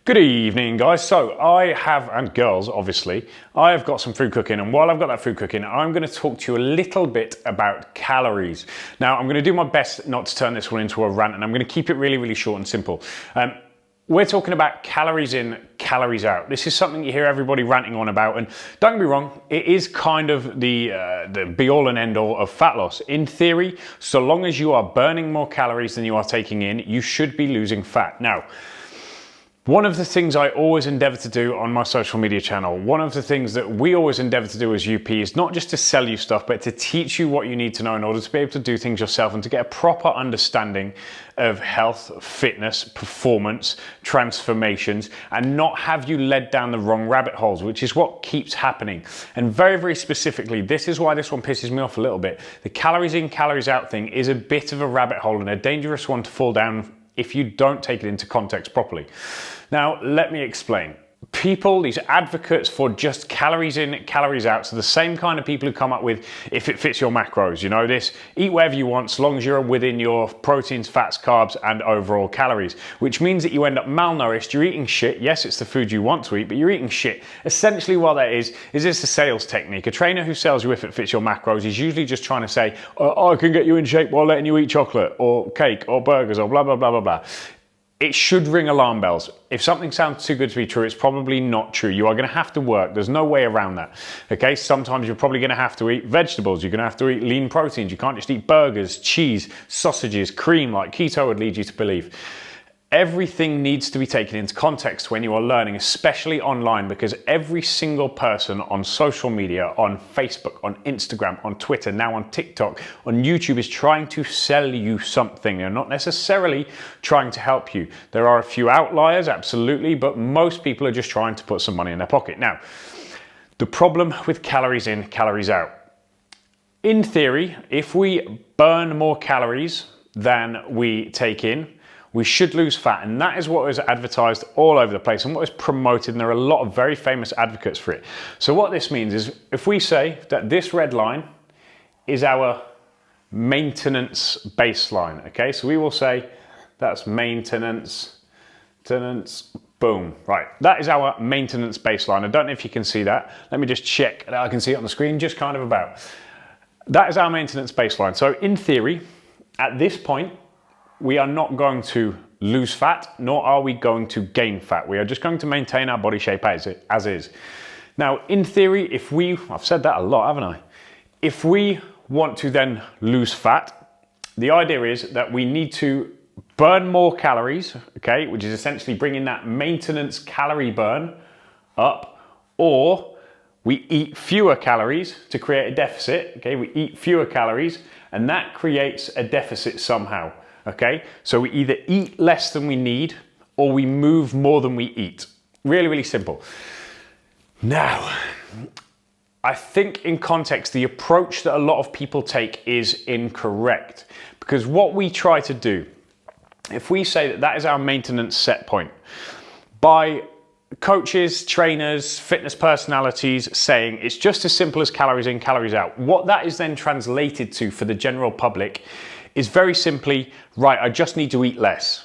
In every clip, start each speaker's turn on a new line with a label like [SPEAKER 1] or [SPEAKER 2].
[SPEAKER 1] Good evening, guys. So I have, and girls obviously, I have got some food cooking, and while I've got that food cooking, I'm going to talk to you a little bit about calories. Now, I'm going to do my best not to turn this one into a rant, and I'm going to keep it really, really short and simple. We're talking about calories in, calories out. This is something you hear everybody ranting on about, and don't get me wrong, it is kind of the be-all and end-all of fat loss. In theory, so long as you are burning more calories than you are taking in, you should be losing fat. Now, one of the things I always endeavor to do on my social media channel, one of the things that we always endeavor to do as UP is not just to sell you stuff, but to teach you what you need to know in order to be able to do things yourself and to get a proper understanding of health, fitness, performance, transformations, and not have you led down the wrong rabbit holes, which is what keeps happening. And very, very specifically, this is why this one pisses me off a little bit. The calories in, calories out thing is a bit of a rabbit hole and a dangerous one to fall down if you don't take it into context properly. Now, let me explain. People, these advocates for just calories in, calories out, so the same kind of people who come up with, if it fits your macros, you know, this, eat whatever you want, so long as you're within your proteins, fats, carbs, and overall calories, which means that you end up malnourished, you're eating shit. Yes, it's the food you want to eat, but you're eating shit. Essentially what that is this a sales technique. A trainer who sells you if it fits your macros is usually just trying to say, I can get you in shape while letting you eat chocolate, or cake, or burgers, or blah, blah, blah, blah, blah. It should ring alarm bells. If something sounds too good to be true, it's probably not true. You are going to have to work. There's no way around that. Okay, sometimes you're probably going to have to eat vegetables. You're going to have to eat lean proteins. You can't just eat burgers, cheese, sausages, cream like keto would lead you to believe. Everything needs to be taken into context when you are learning, especially online, because every single person on social media, on Facebook, on Instagram, on Twitter, now on TikTok, on YouTube is trying to sell you something. They're not necessarily trying to help you. There are a few outliers, absolutely, but most people are just trying to put some money in their pocket. Now, the problem with calories in, calories out. In theory, if we burn more calories than we take in, we should lose fat, and that is what is advertised all over the place and what is promoted, and there are a lot of very famous advocates for it. So what this means is if we say that this red line is our maintenance baseline, okay? So we will say that's maintenance, boom, right. That is our maintenance baseline. I don't know if you can see that. Let me just check that I can see it on the screen, just kind of about. That is our maintenance baseline. So in theory, at this point, we are not going to lose fat, nor are we going to gain fat. We are just going to maintain our body shape as is. Now, in theory, I've said that a lot, haven't I? If we want to then lose fat, the idea is that we need to burn more calories, okay, which is essentially bringing that maintenance calorie burn up, or we eat fewer calories to create a deficit, okay? We eat fewer calories, and that creates a deficit somehow. Okay, so we either eat less than we need or we move more than we eat. Really, really simple. Now, I think in context, the approach that a lot of people take is incorrect, because what we try to do, if we say that that is our maintenance set point, by coaches, trainers, fitness personalities saying it's just as simple as calories in, calories out, what that is then translated to for the general public is very simply, right, I just need to eat less,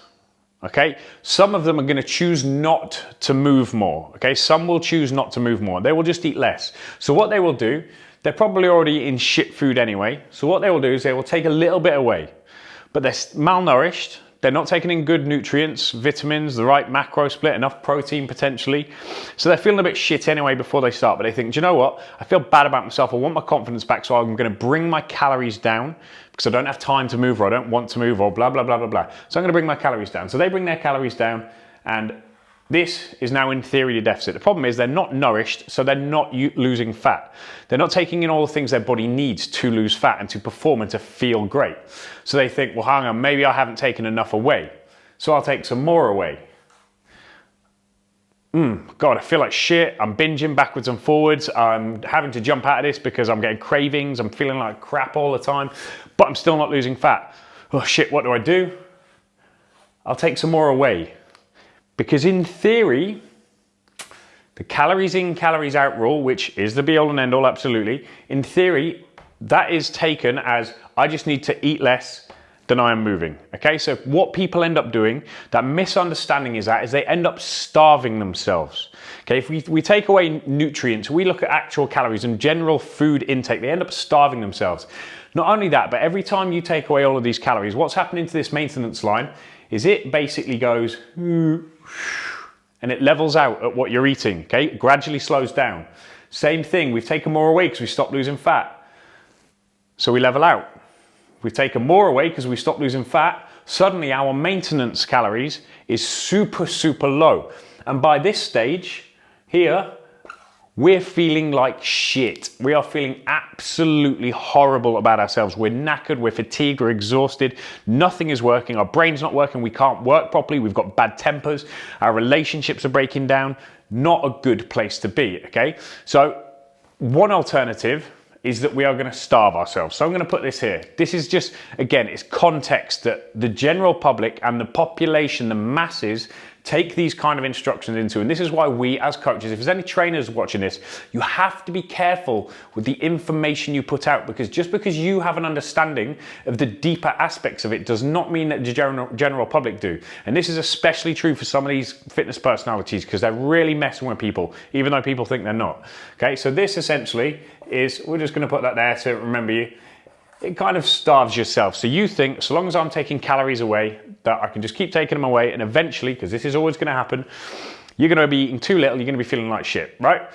[SPEAKER 1] okay? Some of them are gonna choose not to move more, okay? Some will choose not to move more. They will just eat less. So what they will do, they're probably already eating shit food anyway, so what they will do is they will take a little bit away, but they're malnourished, they're not taking in good nutrients, vitamins, the right macro split, enough protein potentially. So they're feeling a bit shit anyway before they start, but they think, do you know what? I feel bad about myself. I want my confidence back, so I'm gonna bring my calories down because I don't have time to move, or I don't want to move, or blah, blah, blah, blah, blah. So I'm gonna bring my calories down. So they bring their calories down, and this is now in theory the deficit. The problem is they're not nourished, so they're not losing fat. They're not taking in all the things their body needs to lose fat and to perform and to feel great. So they think, well, hang on, maybe I haven't taken enough away, so I'll take some more away. God, I feel like shit. I'm binging backwards and forwards. I'm having to jump out of this because I'm getting cravings. I'm feeling like crap all the time, but I'm still not losing fat. Oh shit, what do? I'll take some more away. Because in theory, the calories in, calories out rule, which is the be all and end all, absolutely, in theory, that is taken as I just need to eat less than I am moving. Okay, so what people end up doing, that misunderstanding is they end up starving themselves. Okay, if we take away nutrients, we look at actual calories and general food intake, they end up starving themselves. Not only that, but every time you take away all of these calories, what's happening to this maintenance line is it basically goes and it levels out at what you're eating. Okay, it gradually slows down. Same thing, we've taken more away because we stopped losing fat. So we level out. We've taken more away because we stopped losing fat. Suddenly our maintenance calories is super, super low. And by this stage here, we're feeling like shit. We are feeling absolutely horrible about ourselves. We're knackered, we're fatigued, we're exhausted. Nothing is working. Our brain's not working. We can't work properly. We've got bad tempers. Our relationships are breaking down. Not a good place to be, okay? So one alternative is that we are going to starve ourselves. So I'm going to put this here. This is just, again, it's context that the general public and the population, the masses, take these kind of instructions into. And this is why we as coaches, if there's any trainers watching this, you have to be careful with the information you put out, because just because you have an understanding of the deeper aspects of it does not mean that the general public do. And this is especially true for some of these fitness personalities, because they're really messing with people, even though people think they're not. Okay, so this essentially is, we're just going to put that there to remember you. It kind of starves yourself. So you think, so long as I'm taking calories away, that I can just keep taking them away, and eventually, because this is always going to happen, you're going to be eating too little, you're going to be feeling like shit, right?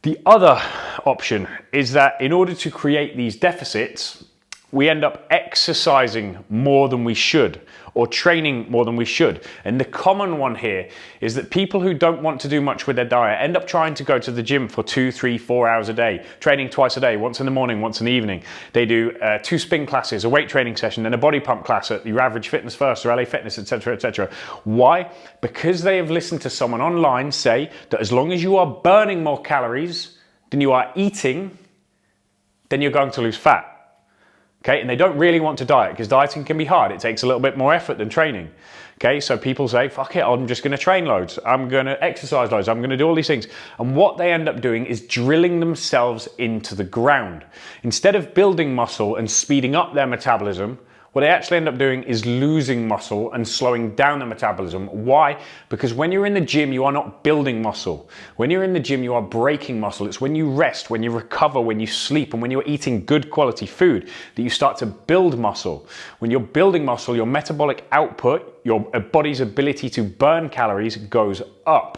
[SPEAKER 1] The other option is that in order to create these deficits, we end up exercising more than we should, or training more than we should. And the common one here is that people who don't want to do much with their diet end up trying to go to the gym for 2, 3, 4 hours a day, training twice a day, once in the morning, once in the evening. They do 2 spin classes, a weight training session, then a body pump class at your average Fitness First or LA Fitness, etc., etc. Why? Because they have listened to someone online say that as long as you are burning more calories than you are eating, then you're going to lose fat. Okay, and they don't really want to diet, because dieting can be hard. It takes a little bit more effort than training. Okay, so people say, fuck it, I'm just going to train loads. I'm going to exercise loads. I'm going to do all these things. And what they end up doing is drilling themselves into the ground. Instead of building muscle and speeding up their metabolism, what they actually end up doing is losing muscle and slowing down the metabolism. Why? Because when you're in the gym, you are not building muscle. When you're in the gym, you are breaking muscle. It's when you rest, when you recover, when you sleep, and when you're eating good quality food that you start to build muscle. When you're building muscle, your metabolic output, your body's ability to burn calories goes up.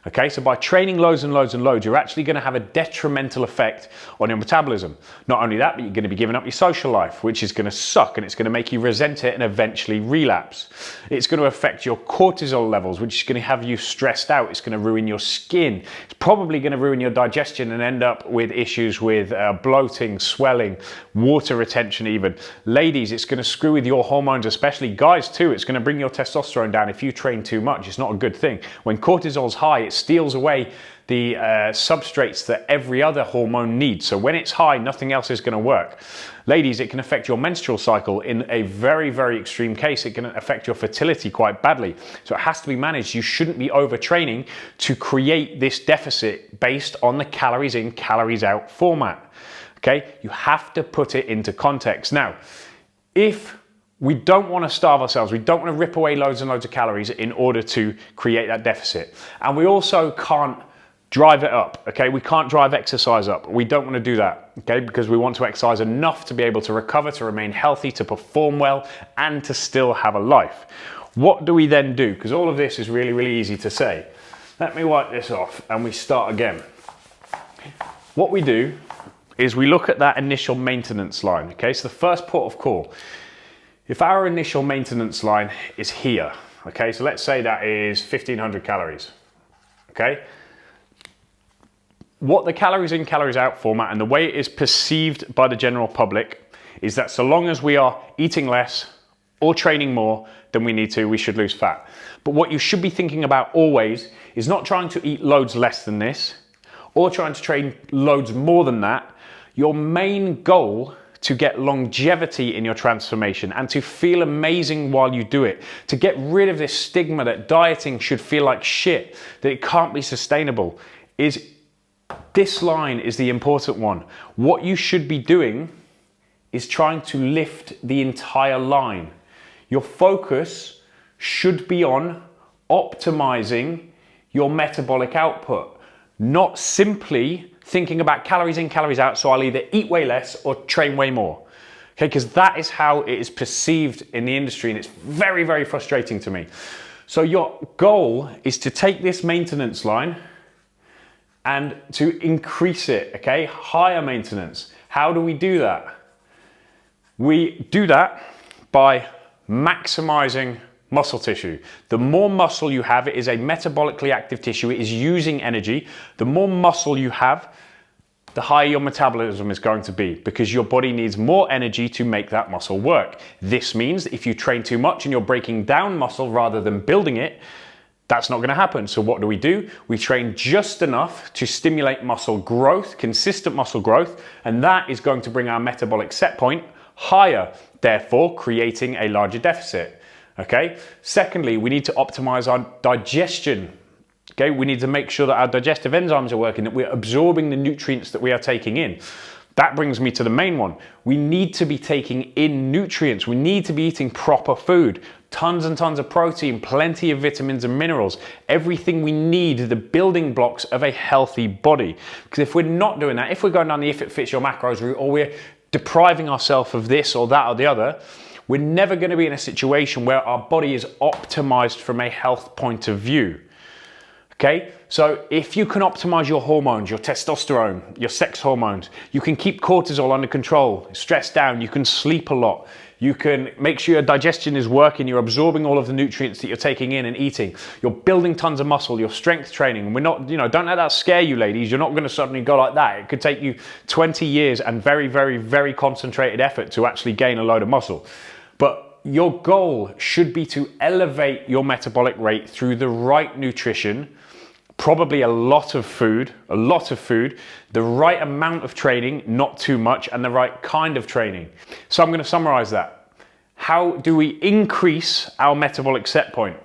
[SPEAKER 1] Okay, so by training loads and loads and loads, you're actually going to have a detrimental effect on your metabolism. Not only that, but you're going to be giving up your social life, which is going to suck, and it's going to make you resent it and eventually relapse. It's going to affect your cortisol levels, which is going to have you stressed out. It's going to ruin your skin. It's probably going to ruin your digestion and end up with issues with bloating, swelling, water retention even. Ladies, it's going to screw with your hormones, especially guys too. It's going to bring your testosterone down if you train too much. It's not a good thing. When cortisol's high, it steals away the substrates that every other hormone needs. So when it's high, nothing else is going to work. Ladies, it can affect your menstrual cycle. In a very, very extreme case, it can affect your fertility quite badly. So it has to be managed. You shouldn't be overtraining to create this deficit based on the calories in, calories out format. Okay, you have to put it into context. Now, if we don't want to starve ourselves, we don't want to rip away loads and loads of calories in order to create that deficit. And we also can't drive it up, okay? We can't drive exercise up. We don't want to do that, okay? Because we want to exercise enough to be able to recover, to remain healthy, to perform well, and to still have a life. What do we then do? Because all of this is really, really easy to say. Let me wipe this off and we start again. What we do is we look at that initial maintenance line, okay? So the first port of call. If our initial maintenance line is here, okay, so let's say that is 1500 calories, okay? What the calories in, calories out format and the way it is perceived by the general public is that so long as we are eating less or training more than we need to, we should lose fat. But what you should be thinking about always is not trying to eat loads less than this or trying to train loads more than that. Your main goal to get longevity in your transformation and to feel amazing while you do it, to get rid of this stigma that dieting should feel like shit, that it can't be sustainable, is this line is the important one. What you should be doing is trying to lift the entire line. Your focus should be on optimizing your metabolic output, not simply thinking about calories in, calories out, so I'll either eat way less or train way more. Okay, because that is how it is perceived in the industry, and it's very, very frustrating to me. So your goal is to take this maintenance line and to increase it, okay? Higher maintenance. How do we do that? We do that by maximizing muscle tissue. The more muscle you have, it is a metabolically active tissue, it is using energy. The more muscle you have, the higher your metabolism is going to be, because your body needs more energy to make that muscle work. This means that if you train too much and you're breaking down muscle rather than building it, that's not going to happen. So what do? We train just enough to stimulate muscle growth, consistent muscle growth, and that is going to bring our metabolic set point higher, therefore creating a larger deficit. Okay. Secondly, we need to optimize our digestion. Okay, we need to make sure that our digestive enzymes are working, that we're absorbing the nutrients that we are taking in. That brings me to the main one. We need to be taking in nutrients. We need to be eating proper food, tons and tons of protein, plenty of vitamins and minerals, everything we need, the building blocks of a healthy body. Because if we're not doing that, if we're going down the if it fits your macros route, or we're depriving ourselves of this or that or the other, we're never going to be in a situation where our body is optimized from a health point of view. Okay, so if you can optimize your hormones, your testosterone, your sex hormones, you can keep cortisol under control, stress down, you can sleep a lot, you can make sure your digestion is working, you're absorbing all of the nutrients that you're taking in and eating, you're building tons of muscle, you're strength training. We're not, don't let that scare you, ladies. You're not going to suddenly go like that. It could take you 20 years and very, very, very concentrated effort to actually gain a load of muscle. But your goal should be to elevate your metabolic rate through the right nutrition, probably a lot of food, the right amount of training, not too much, and the right kind of training. So I'm going to summarize that. How do we increase our metabolic set point?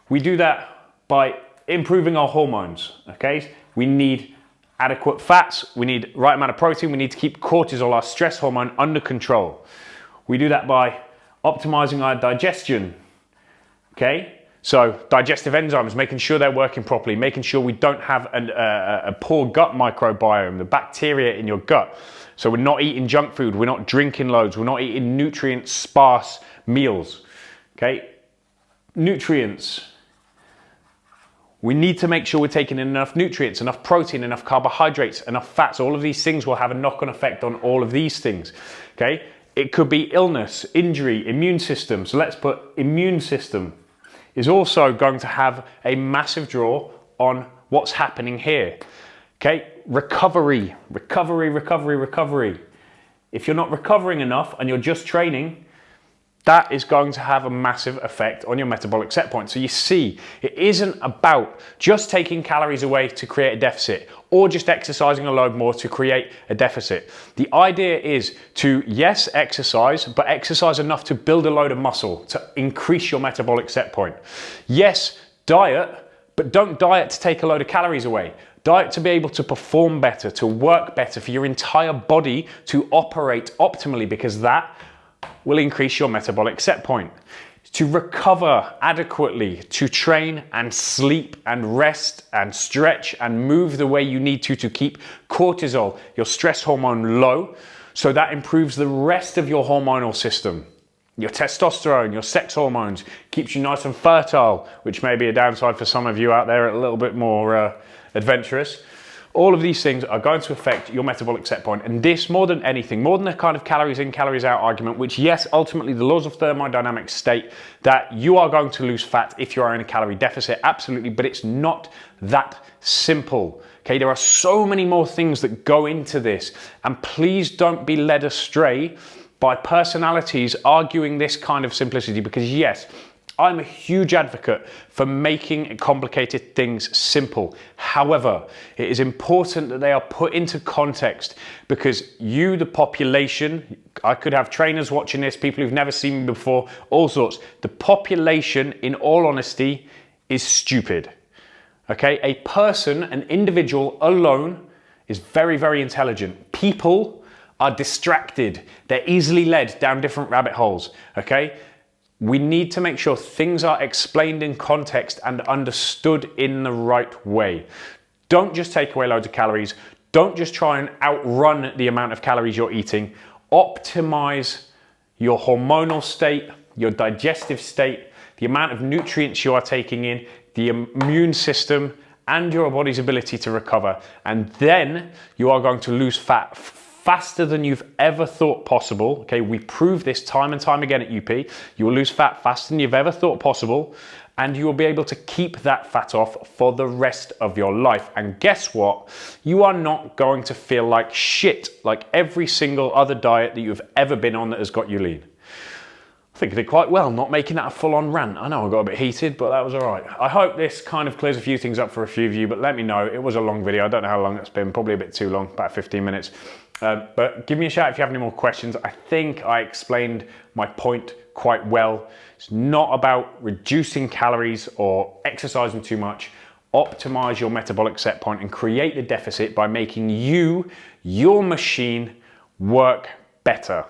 [SPEAKER 1] We do that by improving our hormones, okay? We need adequate fats, we need right amount of protein, we need to keep cortisol, our stress hormone, under control. We do that by optimizing our digestion, okay? So digestive enzymes, making sure they're working properly, making sure we don't have a poor gut microbiome, the bacteria in your gut. So we're not eating junk food, we're not drinking loads, we're not eating nutrient-sparse meals, okay? Nutrients. We need to make sure we're taking in enough nutrients, enough protein, enough carbohydrates, enough fats. All of these things will have a knock-on effect on all of these things, okay? It could be illness, injury, immune system. So let's put immune system is also going to have a massive draw on what's happening here. Okay, recovery. If you're not recovering enough and you're just training, that is going to have a massive effect on your metabolic set point. So you see, it isn't about just taking calories away to create a deficit or just exercising a load more to create a deficit. The idea is to, yes, exercise, but exercise enough to build a load of muscle to increase your metabolic set point. Yes, diet, but don't diet to take a load of calories away. Diet to be able to perform better, to work better, for your entire body to operate optimally, because that will increase your metabolic set point. To recover adequately, to train and sleep and rest and stretch and move the way you need to keep cortisol, your stress hormone, low, so that improves the rest of your hormonal system. Your testosterone, your sex hormones, keeps you nice and fertile, which may be a downside for some of you out there a little bit more adventurous. All of these things are going to affect your metabolic set point. And this, more than anything, more than the kind of calories in, calories out argument, which yes, ultimately the laws of thermodynamics state that you are going to lose fat if you are in a calorie deficit, absolutely, but it's not that simple. Okay, there are so many more things that go into this, and please don't be led astray by personalities arguing this kind of simplicity, because yes, I'm a huge advocate for making complicated things simple. However, it is important that they are put into context, because you, the population, I could have trainers watching this, people who've never seen me before, all sorts. The population, in all honesty, is stupid. Okay, a person, an individual alone is very, very intelligent. People are distracted. They're easily led down different rabbit holes, okay? We need to make sure things are explained in context and understood in the right way. Don't just take away loads of calories. Don't just try and outrun the amount of calories you're eating. Optimize your hormonal state, your digestive state, the amount of nutrients you are taking in, the immune system, and your body's ability to recover. And then you are going to lose fat faster than you've ever thought possible. Okay, we prove this time and time again at UP. You will lose fat faster than you've ever thought possible, and you will be able to keep that fat off for the rest of your life. And guess what? You are not going to feel like shit like every single other diet that you've ever been on that has got you lean. I think I did quite well not making that a full-on rant. I know I got a bit heated, but that was all right. I hope this kind of clears a few things up for a few of you, but let me know. It was a long video. I don't know how long it's been, probably a bit too long, about 15 minutes. But give me a shout if you have any more questions. I think I explained my point quite well. It's not about reducing calories or exercising too much. Optimize your metabolic set point and create the deficit by making your machine work better.